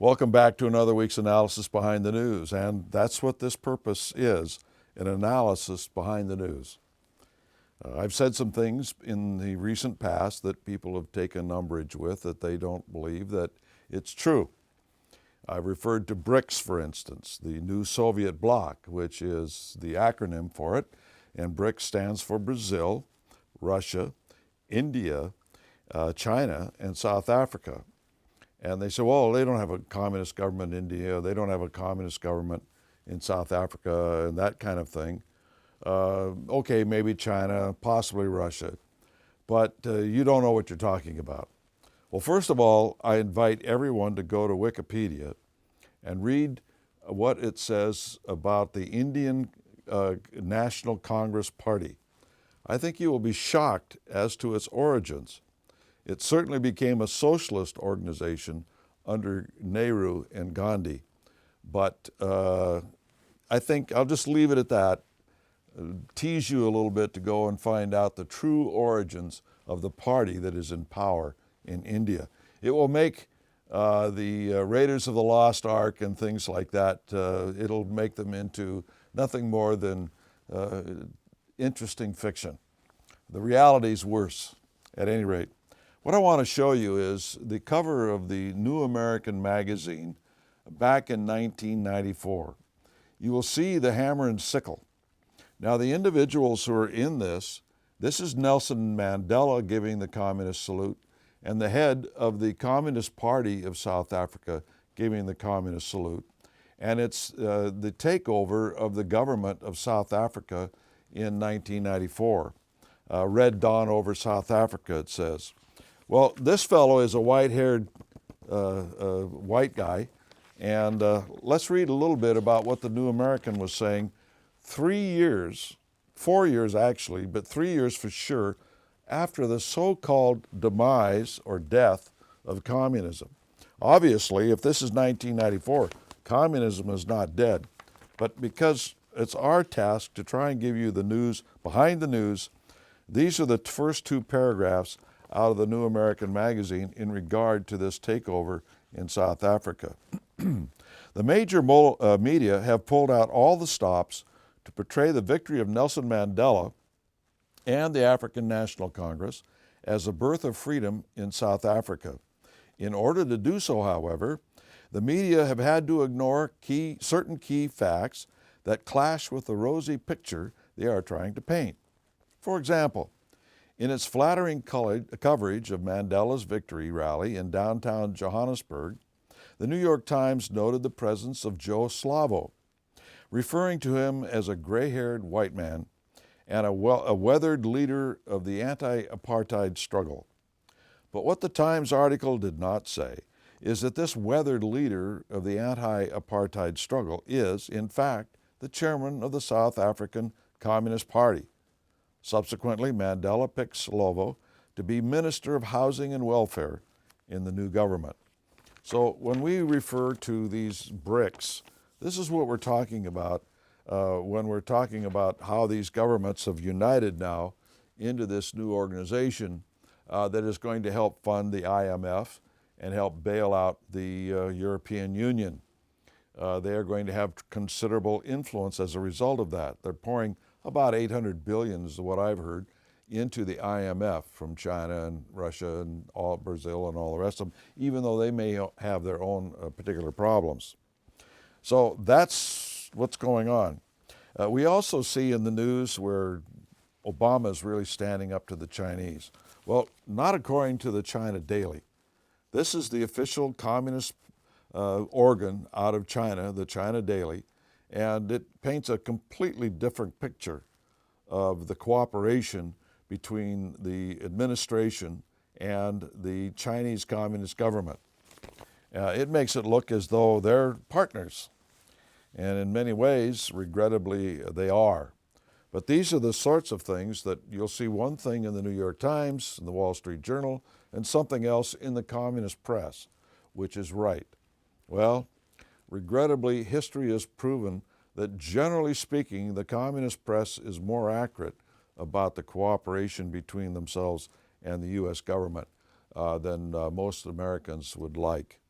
Welcome back to another week's analysis behind the news, and that's what this purpose is, an analysis behind the news. I've said some things in the recent past that people have taken umbrage with, that they don't believe that it's true. I've referred to BRICS, for instance, the new Soviet bloc, which is the acronym for it, and BRICS stands for Brazil, Russia, India, China, and South Africa. And they say, well, they don't have a communist government in India, they don't have a communist government in South Africa, and that kind of thing. Okay, maybe China, possibly Russia, but you don't know what you're talking about. Well, first of all, I invite everyone to go to Wikipedia and read what it says about the Indian National Congress Party. I think you will be shocked as to its origins. It certainly became a socialist organization under Nehru and Gandhi. But I think I'll just leave it at that, tease you a little bit to go and find out the true origins of the party that is in power in India. It will make the Raiders of the Lost Ark and things like that, it'll make them into nothing more than interesting fiction. The reality is worse, at any rate. What I want to show you is the cover of the New American magazine back in 1994. You will see the hammer and sickle. Now, the individuals who are in this is Nelson Mandela giving the communist salute, and the head of the Communist Party of South Africa giving the communist salute. And it's the takeover of the government of South Africa in 1994. Red Dawn over South Africa, it says. Well, this fellow is a white-haired white guy, and let's read a little bit about what the New American was saying 3 years, 4 years actually, but 3 years for sure, after the so-called demise or death of communism. Obviously, if this is 1994, communism is not dead, but because it's our task to try and give you the news behind the news, these are the first two paragraphs out of the New American magazine in regard to this takeover in South Africa. The major media have pulled out all the stops to portray the victory of Nelson Mandela and the African National Congress as a birth of freedom in South Africa. In order to do so, however, the media have had to ignore certain key facts that clash with the rosy picture they are trying to paint. For example, in its flattering coverage of Mandela's victory rally in downtown Johannesburg, the New York Times noted the presence of Joe Slavo, referring to him as a gray-haired white man and a weathered leader of the anti-apartheid struggle. But what the Times article did not say is that this weathered leader of the anti-apartheid struggle is, in fact, the chairman of the South African Communist Party. Subsequently, Mandela picked Slovo to be Minister of Housing and Welfare in the new government. So when we refer to these BRICS, this is what we're talking about when we're talking about how these governments have united now into this new organization that is going to help fund the IMF and help bail out the European Union. They are going to have considerable influence as a result of that. They're pouring about $800 billion is what I've heard into the IMF from China and Russia and Brazil and all the rest of them, even though they may have their own particular problems. So that's what's going on. We also see in the news where Obama is really standing up to the Chinese. Well, not according to the China Daily. This is the official communist organ out of China, the China Daily, and it paints a completely different picture of the cooperation between the administration and the Chinese Communist government. It makes it look as though they're partners, and in many ways, regrettably, they are. But these are the sorts of things that you'll see one thing in the New York Times, in the Wall Street Journal, and something else in the communist press, which is right. Well, regrettably, history has proven that generally speaking, the communist press is more accurate about the cooperation between themselves and the U.S. government than most Americans would like.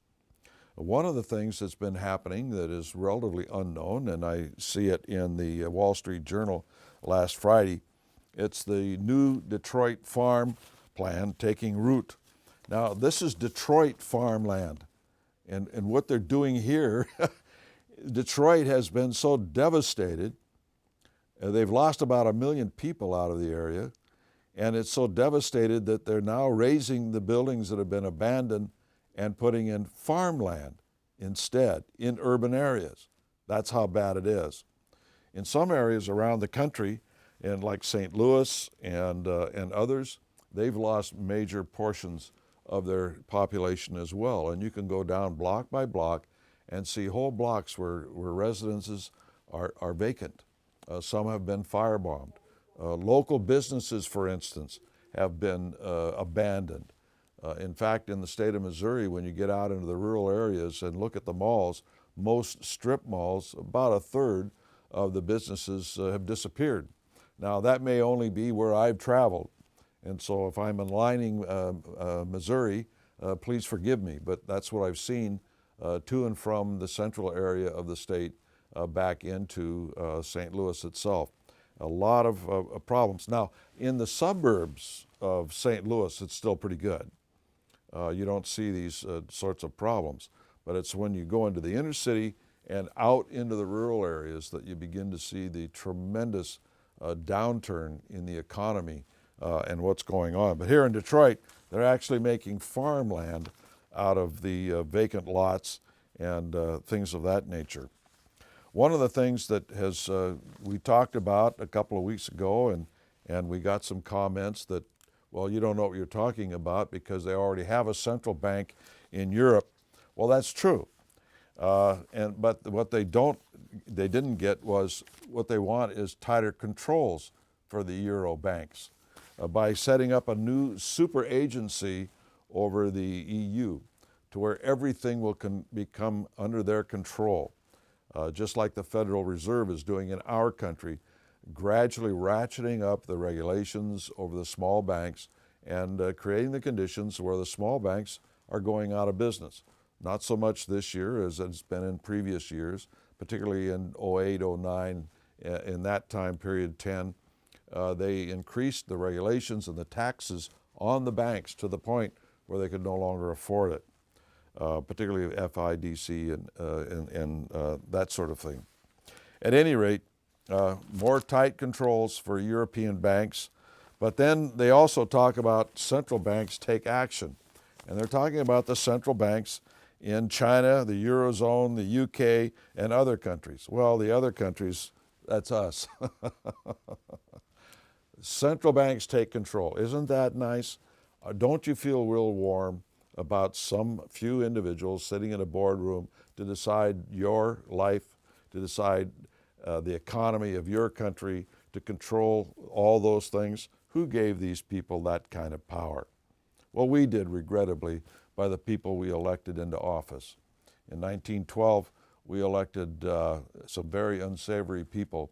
One of the things that's been happening that is relatively unknown, and I see it in the Wall Street Journal last Friday, it's the new Detroit farm plan taking root. Now, this is Detroit farmland, and what they're doing here, Detroit has been so devastated. They've lost about 1 million people out of the area, and it's so devastated that they're now raising the buildings that have been abandoned and putting in farmland instead in urban areas. That's how bad it is. In some areas around the country, and like St. Louis and others, they've lost major portions of their population as well. And you can go down block by block and see whole blocks where residences are vacant. Some have been firebombed. Local businesses, for instance, have been abandoned. In fact, in the state of Missouri, when you get out into the rural areas and look at the malls, most strip malls, about 1/3 of the businesses have disappeared. Now, that may only be where I've traveled, and so if I'm aligning Missouri, please forgive me, but that's what I've seen to and from the central area of the state back into St. Louis itself. A lot of problems. Now, in the suburbs of St. Louis, it's still pretty good. You don't see these sorts of problems, but it's when you go into the inner city and out into the rural areas that you begin to see the tremendous downturn in the economy and what's going on. But here in Detroit, they're actually making farmland out of the vacant lots and things of that nature. One of the things that we talked about a couple of weeks ago, and we got some comments that, well, you don't know what you're talking about because they already have a central bank in Europe. Well, that's true. But what they didn't get was what they want is tighter controls for the Euro banks by setting up a new super agency over the EU to where everything will become under their control, just like the Federal Reserve is doing in our country, gradually ratcheting up the regulations over the small banks and creating the conditions where the small banks are going out of business. Not so much this year as it's been in previous years, particularly in 08, 09, in that time period 10. They increased the regulations and the taxes on the banks to the point where they could no longer afford it, particularly FIDC and that sort of thing. At any rate, more tight controls for European banks, but then they also talk about central banks take action. And they're talking about the central banks in China, the Eurozone, the UK, and other countries. Well, the other countries, that's us. Central banks take control. Isn't that nice? Don't you feel real warm about some few individuals sitting in a boardroom to decide your life, to decide the economy of your country, to control all those things? Who gave these people that kind of power? Well, we did, regrettably, by the people we elected into office. In 1912, we elected some very unsavory people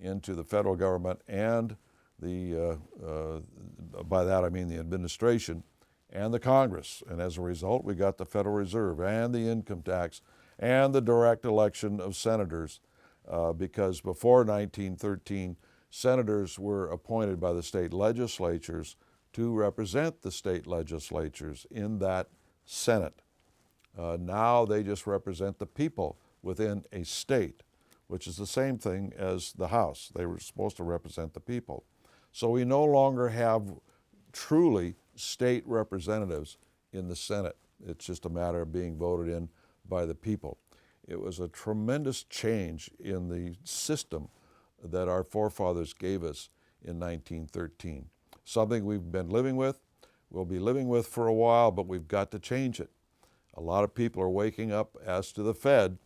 into the federal government and by that I mean the administration and the Congress. And as a result, we got the Federal Reserve and the income tax and the direct election of senators because before 1913, senators were appointed by the state legislatures to represent the state legislatures in that Senate. Now they just represent the people within a state, which is the same thing as the House. They were supposed to represent the people. So we no longer have truly state representatives in the Senate. It's just a matter of being voted in by the people. It was a tremendous change in the system that our forefathers gave us in 1913. Something we've been living with, we'll be living with for a while, but we've got to change it. A lot of people are waking up as to the Fed.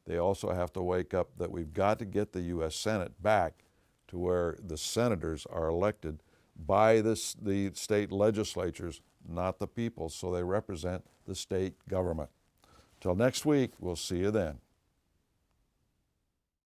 They also have to wake up that we've got to get the U.S. Senate back to where the senators are elected by the state legislatures, not the people, so they represent the state government. Till next week, we'll see you then.